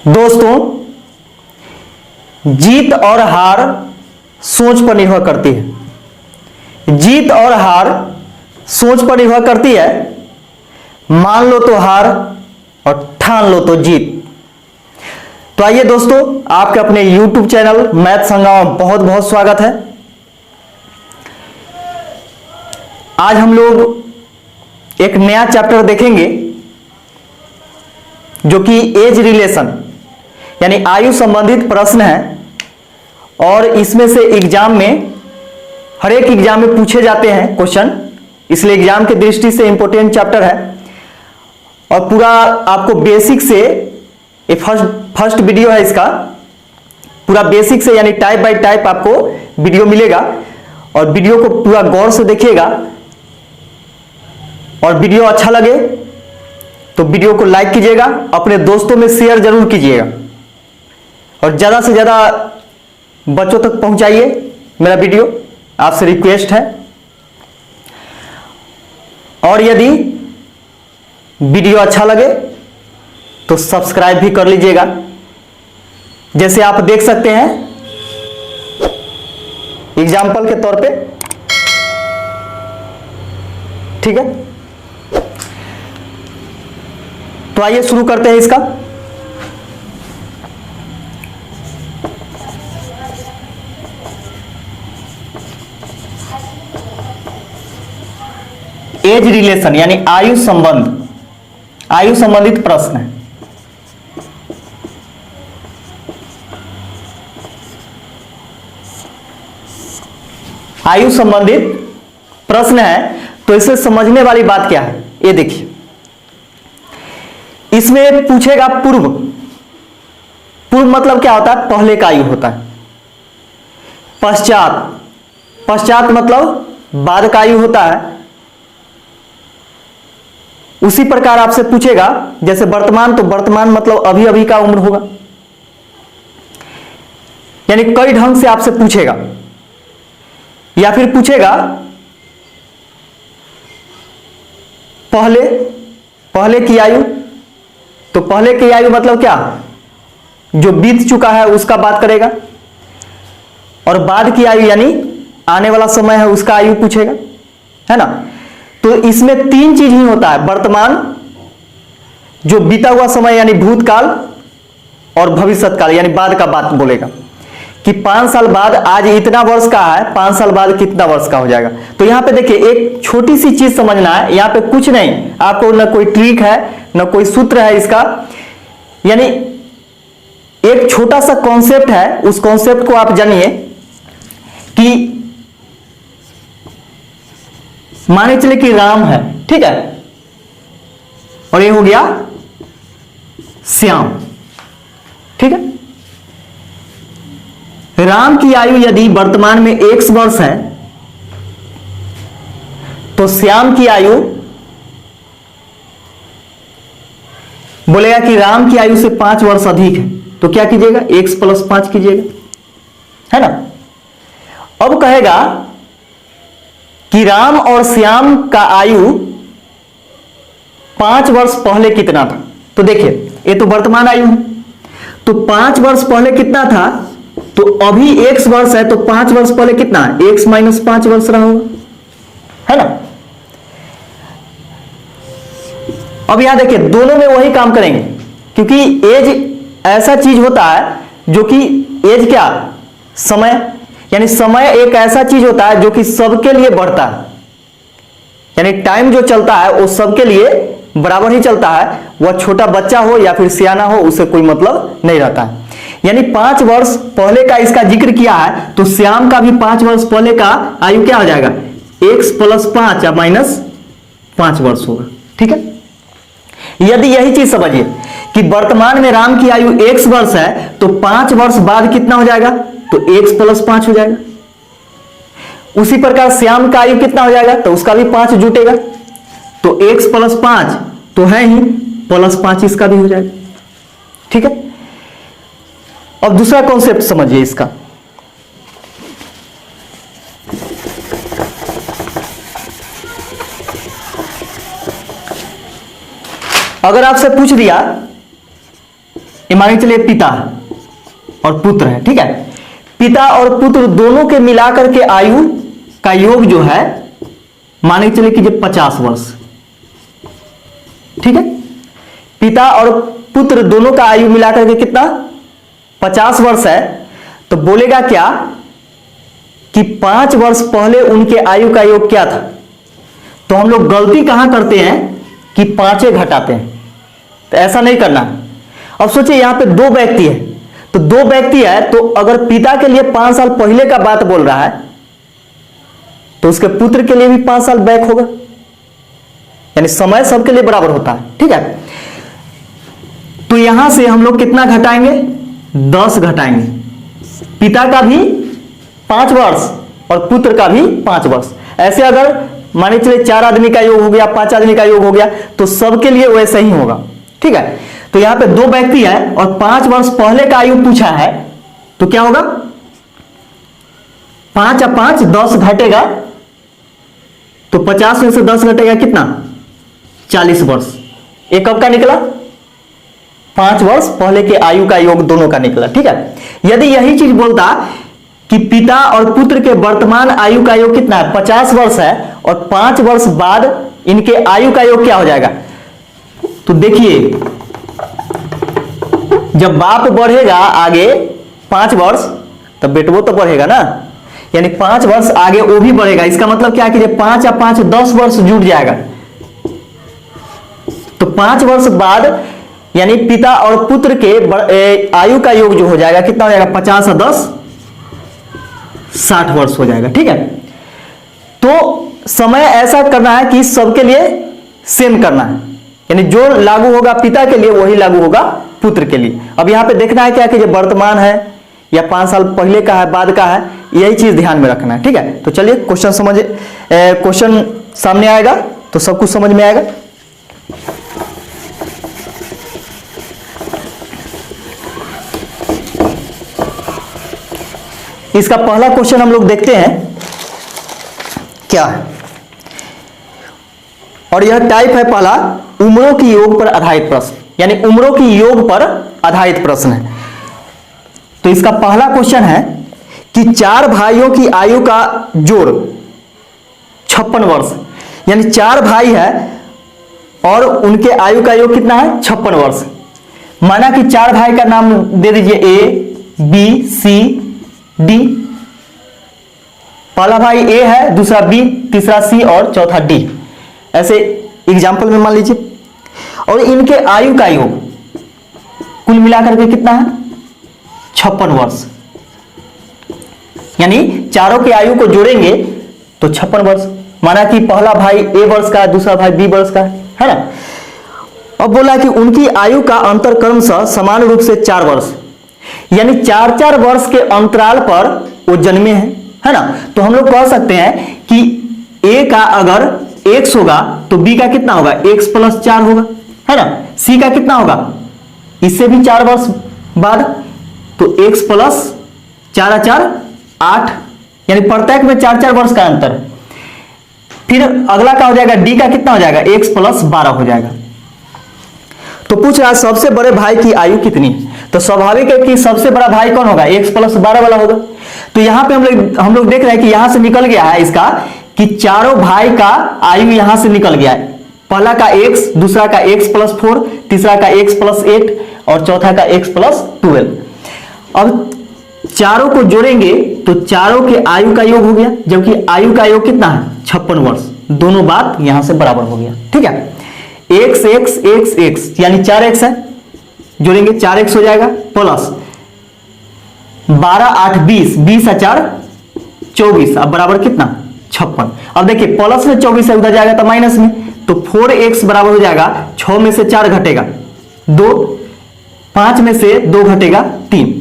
दोस्तों, जीत और हार सोच पर निर्भर करती है। जीत और हार सोच पर निर्भर करती है। मान लो तो हार और ठान लो तो जीत। तो आइए दोस्तों, आपके अपने YouTube चैनल मैथ्स हंगामा में बहुत बहुत स्वागत है। आज हम लोग एक नया चैप्टर देखेंगे जो कि एज रिलेशन यानी आयु संबंधित प्रश्न है, और इसमें से एग्जाम में हर एक एग्जाम में पूछे जाते हैं क्वेश्चन, इसलिए एग्जाम की दृष्टि से इंपॉर्टेंट चैप्टर है। और पूरा आपको बेसिक से ये फर्स्ट वीडियो है, इसका पूरा बेसिक से यानी टाइप बाय टाइप आपको वीडियो मिलेगा, और वीडियो को पूरा गौर से देखिएगा। और वीडियो अच्छा लगे तो वीडियो को लाइक कीजिएगा, अपने दोस्तों में शेयर जरूर कीजिएगा, और ज्यादा से ज्यादा बच्चों तक पहुंचाइए मेरा वीडियो, आपसे रिक्वेस्ट है। और यदि वीडियो अच्छा लगे तो सब्सक्राइब भी कर लीजिएगा। जैसे आप देख सकते हैं एग्जाम्पल के तौर पे, ठीक है। तो आइए शुरू करते हैं इसका। एज रिलेशन यानी आयु संबंध, आयु संबंधित प्रश्न है। आयु संबंधित प्रश्न है, तो इसे समझने वाली बात क्या है ये देखिए। इसमें पूछेगा पूर्व। पूर्व मतलब क्या होता है? पहले का आयु होता है। पश्चात, पश्चात मतलब बाद का आयु होता है। उसी प्रकार आपसे पूछेगा जैसे वर्तमान, तो वर्तमान मतलब अभी अभी का उम्र होगा। यानी कई ढंग से आपसे पूछेगा। या फिर पूछेगा पहले, पहले की आयु, तो पहले की आयु मतलब क्या? जो बीत चुका है उसका बात करेगा। और बाद की आयु यानी आने वाला समय है उसका आयु पूछेगा, है ना। तो इसमें तीन चीज ही होता है, वर्तमान, जो बीता हुआ समय यानी भूतकाल, और भविष्यकाल यानी बाद का बात बोलेगा कि 5 साल बाद आज इतना वर्ष का है, 5 साल बाद कितना वर्ष का हो जाएगा। तो यहां पे देखिए एक छोटी सी चीज समझना है, यहां पे कुछ नहीं, आपको ना कोई ट्रिक है ना कोई सूत्र है इसका, यानी एक छोटा सा कॉन्सेप्ट है। उस कॉन्सेप्ट को आप जानिए कि माने चले कि राम है, ठीक है, और ये हो गया श्याम, ठीक है। राम की आयु यदि वर्तमान में 1 वर्ष है तो श्याम की आयु बोलेगा कि राम की आयु से 5 वर्ष अधिक है, तो क्या कीजिएगा? x + 5 कीजिएगा, है ना। अब कहेगा कि राम और श्याम का आयु 5 वर्ष पहले कितना था। तो देखिए ये तो वर्तमान आयु है, तो 5 वर्ष पहले कितना था? तो अभी 1 वर्ष है, तो 5 वर्ष पहले कितना है? x - 5 वर्ष रहा होगा, है ना। अब यहां देखिए दोनों में वही काम करेंगे, क्योंकि एज ऐसा चीज होता है जो कि एज क्या? समय, यानी समय एक ऐसा चीज होता है जो कि सबके लिए बढ़ता है, यानी टाइम जो चलता है वो सबके लिए बराबर ही चलता है। वह छोटा बच्चा हो या फिर सियाना हो, उससे कोई मतलब नहीं रहता है। यानी 5 वर्ष पहले का इसका जिक्र किया है, तो श्याम का भी 5 वर्ष पहले का आयु क्या हो जाएगा? x + 5 या -5 वर्ष होगा, ठीक है। यदि यही चीज समझिए कि वर्तमान में राम की आयु 1 वर्ष है, तो 5 वर्ष बाद कितना हो जाएगा? तो x + 5 हो जाएगा। उसी प्रकार श्याम का आयु कितना हो जाएगा? तो उसका भी 5 जुटेगा, तो x + 5 तो है ही, +5 इसका भी हो जाएगा, ठीक है। अब दूसरा कॉन्सेप्ट समझिए इसका। अगर आपसे पूछ दिया ये मान के चलिए पिता और पुत्र है, ठीक है। पिता और पुत्र दोनों के मिलाकर के आयु का योग जो है मान के चलिए कि 50 वर्ष, ठीक है। पिता और पुत्र दोनों का आयु मिलाकर के कितना 50 वर्ष है, तो बोलेगा क्या कि 5 वर्ष पहले उनके आयु का योग क्या था। तो हम लोग गलती कहां करते हैं कि 5 घटाते हैं, तो ऐसा नहीं करना। अब सोचिए यहां पे 2 व्यक्ति है, तो 2 व्यक्ति है, तो अगर पिता के लिए 5 साल पहले का बात बोल रहा है तो उसके पुत्र के लिए भी 5 साल बैक होगा, यानी समय सबके लिए बराबर होता है, ठीक है। तो यहां से हम लोग कितना घटाएंगे 10 घटाएंगे, पिता का भी 5 वर्ष और पुत्र का भी 5 वर्ष। ऐसे अगर मानिए चलिए 4 आदमी का योग हो गया, 5 आदमी का योग हो गया, तो सबके लिए वैसा ही होगा, ठीक है। तो यहां पे 2 व्यक्ति है और 5 वर्ष पहले का आयु पूछा है, तो क्या होगा 5 या 5 10 घटेगा, तो 50 में से 10 घटेगा कितना 40 वर्ष। ये कब का निकला 5 वर्ष पहले के आयु का योग दोनों का निकला, ठीक है। यदि यही चीज बोलता कि पिता और पुत्र के वर्तमान आयु का योग कितना है 50 वर्ष है और 5 वर्ष बाद इनके आयु का योग क्या हो जाएगा, तो देखिए जब बाप बढ़ेगा आगे 5 वर्ष तब बेटवो तो बढ़ेगा ना, यानी 5 वर्ष आगे वो भी बढ़ेगा। इसका मतलब क्या कि 5 या 5 10 वर्ष जुड़ जाएगा, तो 5 वर्ष बाद यानी पिता और पुत्र के आयु का योग जो हो जाएगा कितना हो जाएगा 50 और 10 60 वर्ष हो जाएगा, ठीक है। तो समय ऐसा करना है कि सबके लिए सेम करना है, यानी जो लागू होगा पिता के लिए वही लागू होगा पुत्र के लिए। अब यहां पे देखना है क्या कि जो वर्तमान है या 5 साल पहले का है बाद का है, यही चीज ध्यान में रखना है, ठीक है। तो चलिए क्वेश्चन सामने आएगा तो सब कुछ समझ में आएगा। इसका पहला क्वेश्चन हम लोग देखते हैं क्या है, और यह टाइप है पहला उम्रों की योग पर आधारित प्रश्न, यानी उम्रों की योग पर आधारित प्रश्न है। तो इसका पहला क्वेश्चन है कि 4 भाइयों की आयु का जोड़ 56 वर्ष, यानी 4 भाई है और उनके आयु का योग कितना है 56 वर्ष। माना कि 4 भाई का नाम दे दीजिए A B C D, पहला भाई A है, दूसरा B, तीसरा C और चौथा D, ऐसे एग्जाम्पल में मान लीजिए। और इनके आयु का योग कुल मिलाकर के कितना है 56 वर्ष, यानी चारों के आयु को जोड़ेंगे तो 56 वर्ष। माना कि पहला भाई A वर्ष का है, दूसरा भाई B वर्ष का है ना। अब बोला कि उनकी आयु का अंतर क्रमशः समान रूप से 4 वर्ष, यानी 4-4 वर्ष के अंतराल पर वो जन्मे हैं, है ना। तो हम लोग कह सकते हैं कि A का अगर x होगा तो B का कितना होगा x + 4 होगा, है ना। C का कितना होगा इससे भी 4 वर्ष बाद, तो x + 4 4 8, यानी प्रत्येक में 4-4 वर्ष का अंतर है। फिर अगला क्या हो जाएगा D का कितना हो जाएगा x + 12 हो जाएगा। तो पूछ रहा है सबसे बड़े भाई की आयु कितनी, तो स्वाभाविक है कि सबसे बड़ा भाई कौन होगा x + 12 वाला होगा। तो यहां पे हम लोग देख रहे हैं कि यहां से निकल गया है इसका कि चारों भाई का आयु यहां से निकल गया है, पहला का x, दूसरा का x + 4, तीसरा का x + 8 और चौथा का x + 12। अब चारों को जोड़ेंगे तो चारों के आयु का योग हो गया, जबकि आयु का योग कितना है 56 वर्ष, दोनों बात यहां से बराबर हो गया, ठीक है। x x x x यानी 4x है, जोड़ेंगे 4x हो जाएगा प्लस 12 8 20, 20 और 4 24, अब बराबर कितना 56। अब देखिए प्लस में 24 है, उधर जाएगा तो माइनस में, तो 4x बराबर हो जाएगा 6 में से 4 घटेगा 2, 5 में से 2 घटेगा 3,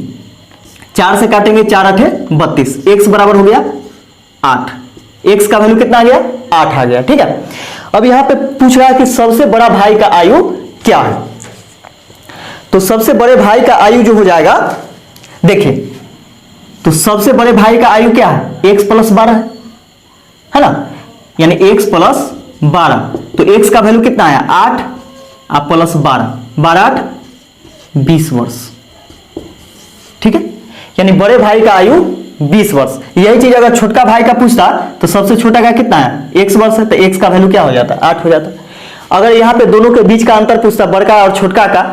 4 से काटेंगे 4 8 32, x बराबर हो गया 8, x का वैल्यू कितना आ गया 8 आ गया, ठीक है। अब यहां पे पूछ रहा है कि सबसे बड़ा भाई का आयु क्या है, तो सबसे बड़े भाई का आयु जो हो जाएगा देखिए, तो सबसे बड़े भाई का आयु क्या है x + 12 है ना, यानी x + 12, तो x का वैल्यू कितना है 8 और प्लस 12, 12 8 20 वर्ष। ठीक है, यानी बड़े भाई का आयु 20 वर्ष। यही चीज अगर छोटका भाई का पूछता तो सबसे छोटा का कितना है, x वर्ष है, तो x का वैल्यू क्या हो जाता, 8 हो जाता। अगर यहाँ पे दोनों के बीच का अंतर पूछता, बड़का और छोटका का,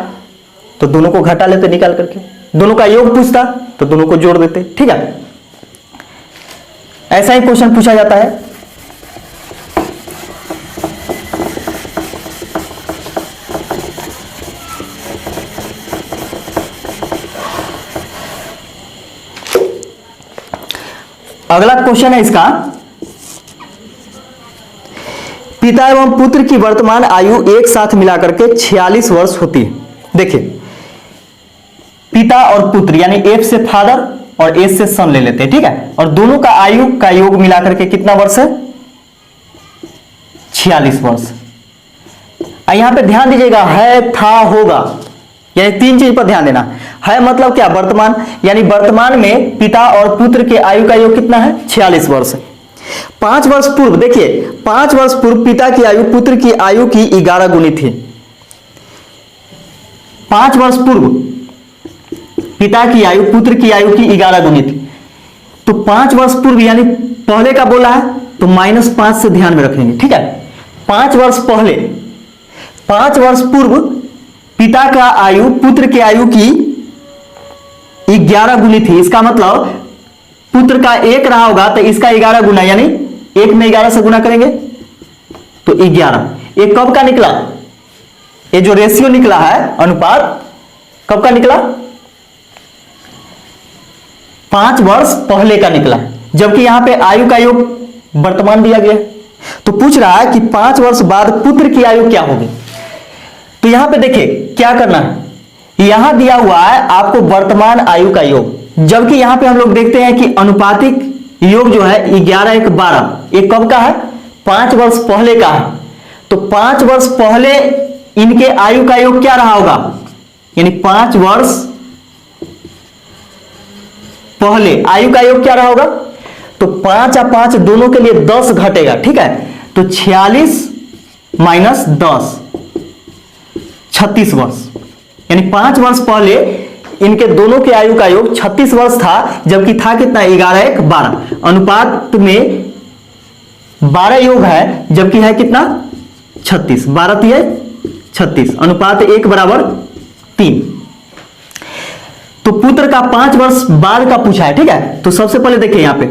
तो दोनों को घटा लेते निकाल करके। दोनों का योग पूछता तो दोनों को जोड़ देते। ठीक है, ऐसा ही क्वेश्चन पूछा जाता है। अगला क्वेश्चन है इसका, पिता एवं पुत्र की वर्तमान आयु एक साथ मिलाकर के 46 वर्ष होती है। देखिए, पिता और पुत्र यानी F से फादर और S से सन ले लेते हैं। ठीक है, और दोनों का आयु का योग मिलाकर के कितना वर्ष है, 46 वर्ष। यहां पे ध्यान दीजिएगा, है, था, होगा, यानी 3 चीज पर ध्यान देना है। मतलब क्या, वर्तमान, यानी वर्तमान में पिता और पुत्र के आयु का योग कितना है, 46 वर्ष। 5 वर्ष पूर्व, देखिए 5 वर्ष पूर्व पिता की आयु पुत्र की आयु की 11 गुनी थी। 5 वर्ष पूर्व पिता की आयु पुत्र की आयु की 11 गुनी थी। तो 5 वर्ष पूर्व यानी पहले का बोला है तो -5 से ध्यान में रखेंगे। ठीक है, 5 वर्ष पहले, 5 वर्ष पूर्व पिता का आयु पुत्र की आयु की 11 गुनी थी। इसका मतलब पुत्र का 1 रहा होगा तो इसका 11 गुना, यानी 1 में 11 से गुना करेंगे तो 11। ये कब का निकला, ये जो रेशियो निकला है, अनुपात कब का निकला, 5 वर्ष पहले का निकला। जबकि यहां पे आयु का योग वर्तमान दिया गया है। तो पूछ रहा है कि 5 वर्ष बाद पुत्र की आयु क्या होगी। तो यहां पे देखिए क्या करना है, यहां दिया हुआ है आपको वर्तमान आयु का योग, जबकि यहां पे हम लोग देखते हैं कि अनुपातिक योग जो है 11 1 12, ये कब का है, 5 वर्ष पहले का है। तो 5 वर्ष पहले इनके आयु का योग क्या रहा होगा, यानी 5 वर्ष पहले आयु का योग क्या रहा होगा। तो 5 और 5 दोनों के लिए 10 घटेगा। ठीक है, तो 46 - 10 36 वर्ष, यानी 5 वर्ष पहले इनके दोनों के आयु का योग 36 वर्ष था, जबकि था कितना, 11 1 12। अनुपात में 12 योग है, जबकि है कितना, 36। 12 3 36, अनुपात 1 बराबर 3। तो पुत्र का 5 वर्ष बाद का पूछा है। ठीक है, तो सबसे पहले देखिए यहां पे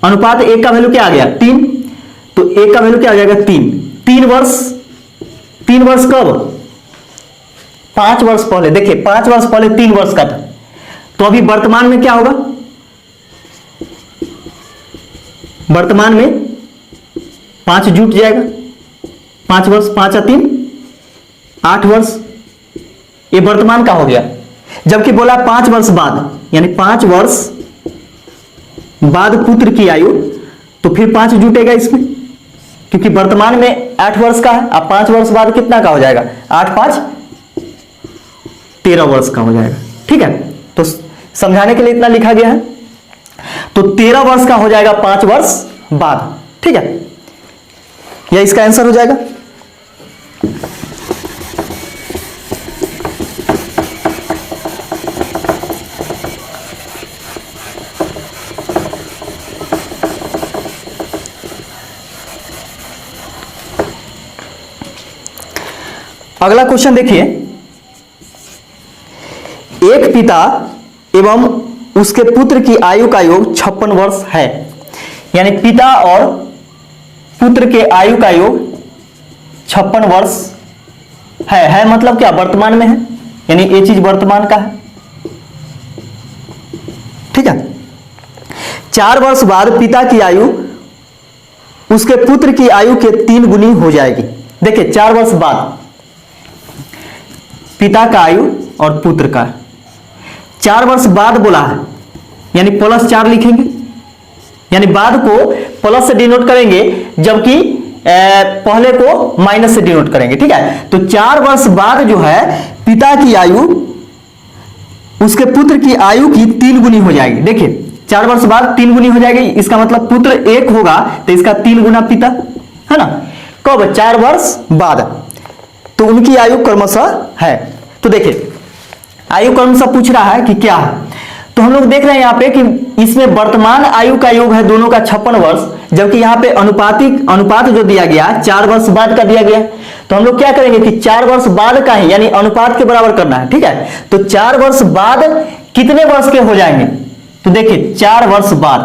अनुपात 1 का वैल्यू क्या आ गया, 3। तो 1 का वैल्यू क्या आ जाएगा, 3। 3 वर्ष, 3 वर्ष कब, 5 वर्ष पहले। देखिए 5 वर्ष पहले 3 वर्ष का था, तो अभी वर्तमान में क्या होगा, वर्तमान में 5 जुट जाएगा, 5 वर्ष, 5 और 3 8 वर्ष, ये वर्तमान का हो गया। जबकि बोला 5 वर्ष बाद, यानी 5 वर्ष बाद पुत्र की आयु, तो फिर 5 जुटेगा इसमें, क्योंकि वर्तमान में 8 वर्ष का है। अब 5 वर्ष बाद कितना का हो जाएगा, 8 5 13 वर्ष का हो जाएगा। ठीक है, तो समझाने के लिए इतना लिखा गया है। तो 13 वर्ष का हो जाएगा 5 वर्ष बाद। ठीक है, यह इसका आंसर हो जाएगा। अगला क्वेश्चन देखिए, एक पिता एवं उसके पुत्र की आयु का योग 56 वर्ष है। यानी पिता और पुत्र के आयु का योग 56 वर्ष है मतलब क्या, वर्तमान में है, यानी ये चीज वर्तमान का है। ठीक है, 4 वर्ष बाद पिता की आयु उसके पुत्र की आयु के 3 गुनी हो जाएगी। देखिए 4 वर्ष बाद पिता का आयु और पुत्र का, 4 वर्ष बाद बोला है, यानी +4 लिखेंगे, यानी बाद को प्लस से डिनोट करेंगे, जबकि पहले को माइनस से डिनोट करेंगे। ठीक है, तो 4 वर्ष बाद जो है पिता की आयु उसके पुत्र की आयु की 3 गुनी हो जाएगी। देखिए 4 वर्ष बाद 3 गुनी हो जाएगी, इसका मतलब पुत्र 1 होगा तो इसका 3 गुना पिता, है ना। कब, 4 वर्ष बाद। तो उनकी आयु क्रमशः है। तो देखिए आयु क्रम से पूछ रहा है कि क्या है। तो हम लोग देख रहे हैं यहाँ पे कि इसमें वर्तमान आयु का योग है दोनों का 56 वर्ष, जबकि यहाँ पे अनुपात जो दिया गया 4 वर्ष बाद का दिया गया। तो हम लोग क्या करेंगे कि 4 वर्ष बाद का ही यानी अनुपात के बराबर करना है, ठीक है। तो 4 वर्ष बाद कितने वर्ष के हो जाएंगे, तो देखिए 4 वर्ष बाद,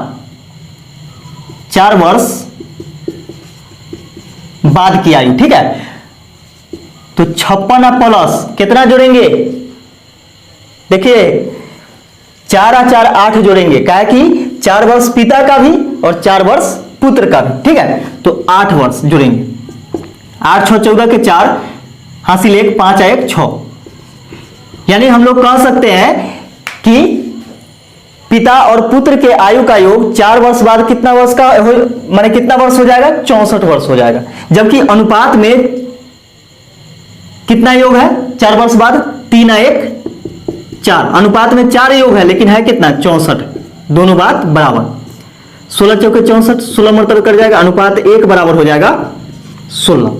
4 वर्ष बाद की आयु, ठीक है। तो 56 प्लस कितना जोड़ेंगे, देखिए 4 और 4 8 जोड़ेंगे, क्या है कि 4 वर्ष पिता का भी और 4 वर्ष पुत्र का भी, ठीक है। तो 8 वर्ष जोड़ेंगे, 8 6 14 के 4 हासिल 1 5 1 6, यानी हम लोग कह सकते हैं कि पिता और पुत्र के आयु का योग 4 वर्ष बाद कितना वर्ष का हो, माने कितना वर्ष हो जाएगा, 64 वर्ष हो जाएगा। जबकि अनुपात में कितना योग है 4 वर्ष बाद, 3 1 4, अनुपात में 4 योग है लेकिन है कितना 64, दोनों बात बराबर, 16 चौके 64, 16 मरतबा कर जाएगा, अनुपात 1 बराबर हो जाएगा 16,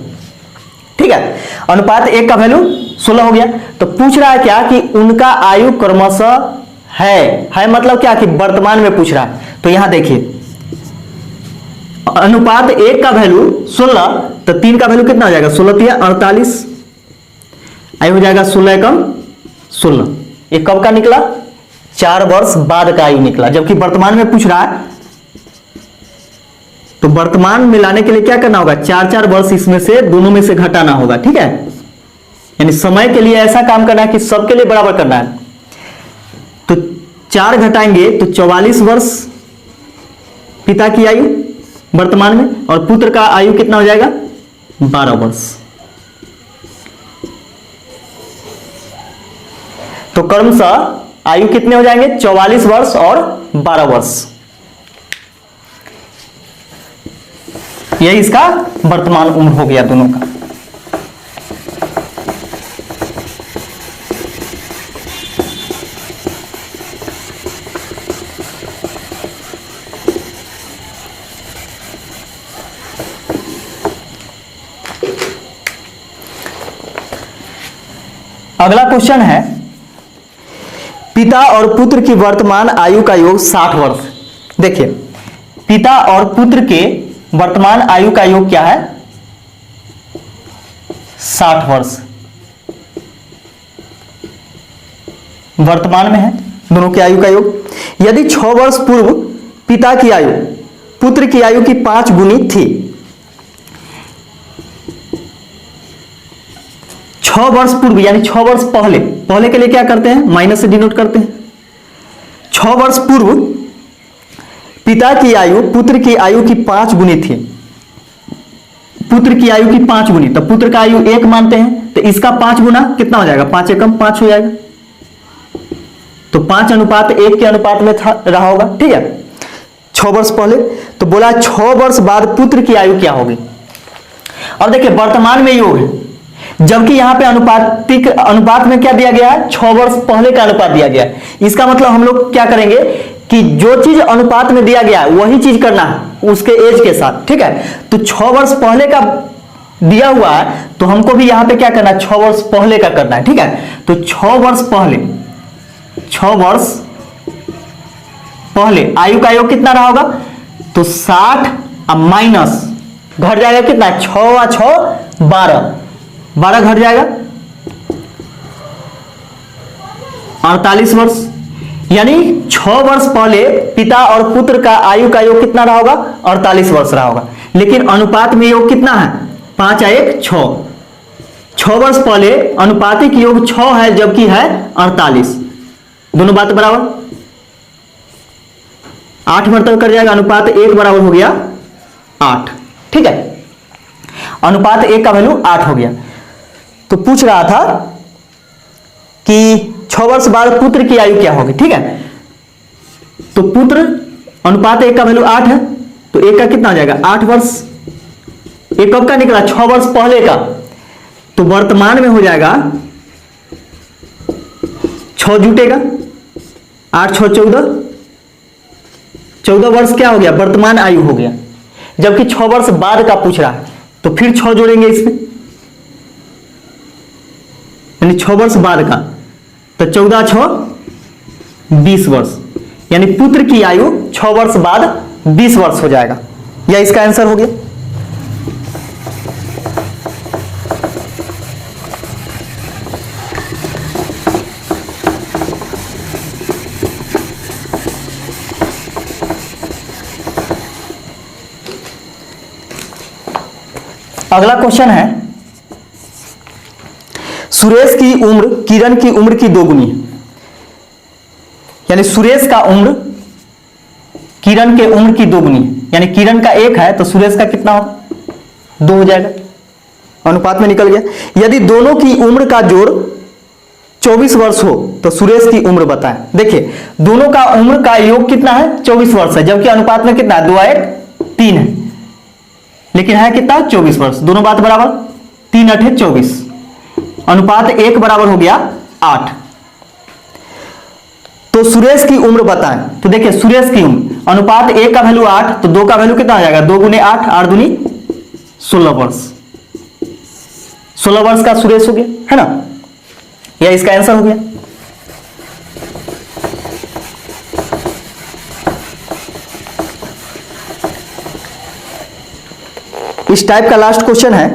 ठीक है। अनुपात 1 का वैल्यू 16 हो गया। तो पूछ रहा है क्या कि उनका आयु क्रमशः है मतलब क्या कि वर्तमान में पूछ रहा है। तो यहां देखिए अनुपात 1 का वैल्यू 16, तो 3 का वैल्यू कितना हो जाएगा, 16 3 48, आयु हो जाएगा 16 एकम 16। ये कब का निकला, 4 वर्ष बाद का आयु निकला, जबकि वर्तमान में पूछ रहा है। तो वर्तमान में लाने के लिए क्या करना होगा, 4 वर्ष इसमें से दोनों में से घटाना होगा, ठीक है। यानी समय के लिए ऐसा काम करना है कि सबके लिए बराबर करना है। तो 4 घटाएंगे तो 44 वर्ष पिता की आयु वर्तमान में, और पुत्र का आयु कितना हो जाएगा 12 वर्ष। तो क्रमशः आयु कितने हो जाएंगे, 44 वर्ष और 12 वर्ष। यही इसका वर्तमान उम्र हो गया दोनों का। अगला क्वेश्चन है, पिता और पुत्र की वर्तमान आयु का योग 60 वर्ष। देखिए पिता और पुत्र के वर्तमान आयु का योग क्या है, 60 वर्ष वर्तमान में है दोनों की आयु का योग। यदि 6 वर्ष पूर्व पिता की आयु पुत्र की आयु की 5 गुनी थी, 6 वर्ष पूर्व यानी 6 वर्ष पहले के लिए क्या करते हैं, माइनस से डिनोट करते हैं। 6 वर्ष पूर्व पिता की आयु पुत्र की आयु की 5 गुनी थी, पुत्र की आयु की 5 गुनी, तो पुत्र का आयु 1 मानते हैं, तो इसका 5 गुना कितना हो जाएगा, 5 एकम 5 हो जाएगा। तो 5 अनुपात 1 के अनुपात में रहा होगा, ठीक है। 6 वर्ष पहले, तो बोला 6 वर्ष बाद पुत्र की आयु क्या होगी। अब देखिए वर्तमान में योग है, जबकि यहां पे अनुपात में क्या दिया गया है, 6 वर्ष पहले का अनुपात दिया गया है। इसका मतलब हम लोग क्या करेंगे कि जो चीज अनुपात में दिया गया है वही चीज करना है उसके एज के साथ, ठीक है। तो 6 वर्ष पहले का दिया हुआ है तो हमको भी यहां पे क्या करना है, 6 वर्ष पहले का करना है, ठीक है। तो 6 वर्ष पहले आयु का योग कितना रहा होगा, तो 60 अब माइनस घट जाएगा कितना, 6 और 6 12 घट जाएगा 48 वर्ष। यानी 6 वर्ष पहले पिता और पुत्र का आयु का योग कितना रहा होगा, 48 वर्ष रहा होगा। लेकिन अनुपात में योग कितना है, 5 1 6। 6 वर्ष पहले अनुपातिक योग 6 है जबकि है 48, दोनों बात बराबर, 8 मरतबा कर जाएगा, अनुपात 1 बराबर हो गया 8, ठीक है। अनुपात 1 का वैल्यू 8 हो गया। तो पूछ रहा था कि 6 वर्ष बाद पुत्र की आयु क्या होगी, ठीक है। तो पुत्र अनुपात 1 का वैल्यू 8 है, तो 1 का कितना हो जाएगा 8 वर्ष। 1 कब का निकला, 6 वर्ष पहले का, तो वर्तमान में हो जाएगा 6 जुटेगा, 8 6 14 वर्ष क्या हो गया, वर्तमान आयु हो गया। जबकि 6 वर्ष बाद का पूछ रहा है तो फिर 6 जोड़ेंगे इसमें, यानी 6 वर्ष बाद का, तो 14 6 20 वर्ष, यानी पुत्र की आयु 6 वर्ष बाद 20 वर्ष हो जाएगा। यह इसका आंसर हो गया। अगला क्वेश्चन है, सुरेश की उम्र किरण की उम्र की दोगुनी है, यानी सुरेश का उम्र किरण के उम्र की दोगुनी है, यानी किरण का 1 है तो सुरेश का कितना होगा 2 हो जाएगा, अनुपात में निकल गया। यदि दोनों की उम्र का जोड़ 24 वर्ष हो तो सुरेश की उम्र बताएं। देखिए दोनों का उम्र का योग कितना है 24 वर्ष है, जबकि अनुपात में कितना है 2 1 3 है, लेकिन है कितना 24 वर्ष, दोनों बात बराबर, 3 8 24, अनुपात 1 बराबर हो गया 8। तो सुरेश की उम्र बताएं। तो देखिए सुरेश की उम्र, अनुपात 1 का वैल्यू 8 तो 2 का वैल्यू कितना आ जाएगा 2 गुने 8 8 दूनी 16 वर्ष, 16 वर्ष का सुरेश हो गया, है ना, यह इसका आंसर हो गया। इस टाइप का लास्ट क्वेश्चन है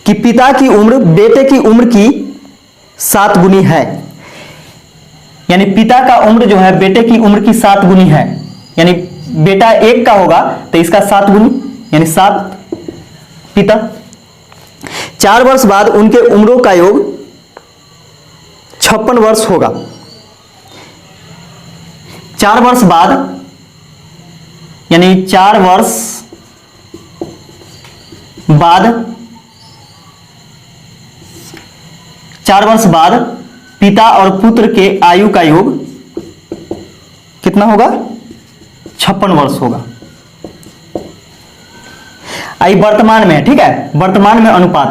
कि पिता की उम्र बेटे की उम्र की 7 गुनी है, यानी पिता का उम्र जो है बेटे की उम्र की 7 गुनी है, यानी बेटा 1 का होगा तो इसका 7 गुनी, यानी 7 पिता। 4 वर्ष बाद उनके उम्रों का योग 56 वर्ष होगा। 4 वर्ष बाद यानी 4 वर्ष बाद 4 वर्ष बाद पिता और पुत्र के आयु का योग कितना होगा 56 वर्ष होगा। आई वर्तमान में, ठीक है, वर्तमान में अनुपात,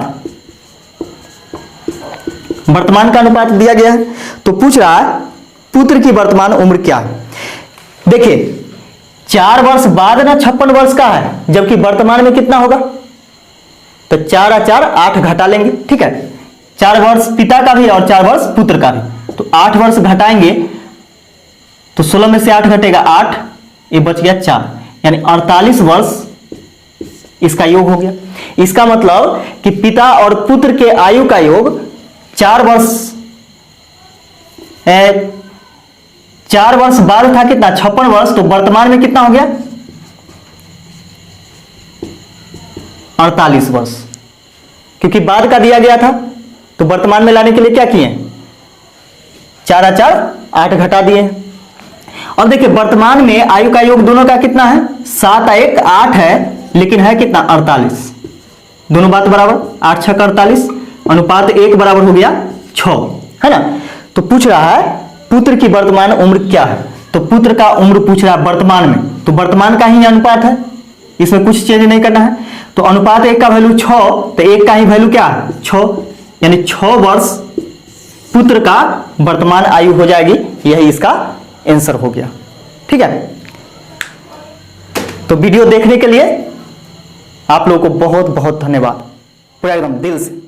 वर्तमान का अनुपात दिया गया है, तो पूछ रहा है पुत्र की वर्तमान उम्र क्या है। देखिए 4 वर्ष बाद ना 56 वर्ष का है, जबकि वर्तमान में कितना होगा, तो 4 और 4 8 घटा लेंगे, ठीक है, 4 वर्ष पिता का भी और 4 वर्ष पुत्र का भी, तो 8 वर्ष घटाएंगे तो 16 में से 8 घटेगा 8, ये बच गया 4, यानी 48 वर्ष इसका योग हो गया। इसका मतलब कि पिता और पुत्र के आयु का योग 4 वर्ष 4 वर्ष बाद था कितना 56 वर्ष, तो वर्तमान में कितना हो गया 48 वर्ष, क्योंकि बाद का दिया गया था, तो वर्तमान में लाने के लिए क्या किए 4 और 4 8 घटा दिए। और देखिए वर्तमान में आयु का योग दोनों का कितना है 7 1 8 है, लेकिन है कितना 48, दोनों बात बराबर, 8 6 का 48, अनुपात 1 बराबर हो गया 6, है ना। तो पूछ रहा है पुत्र की वर्तमान उम्र क्या है, तो पुत्र का उम्र पूछ रहा है वर्तमान में, तो वर्तमान का ही अनुपात है, इसमें कुछ चेंज नहीं करना है। तो अनुपात 1 का वैल्यू 6, तो 1 का ही वैल्यू क्या है 6, यानी 6 वर्ष पुत्र का वर्तमान आयु हो जाएगी, यही इसका आंसर हो गया, ठीक है। तो वीडियो देखने के लिए आप लोगों को बहुत बहुत धन्यवाद, पूरा एकदम दिल से।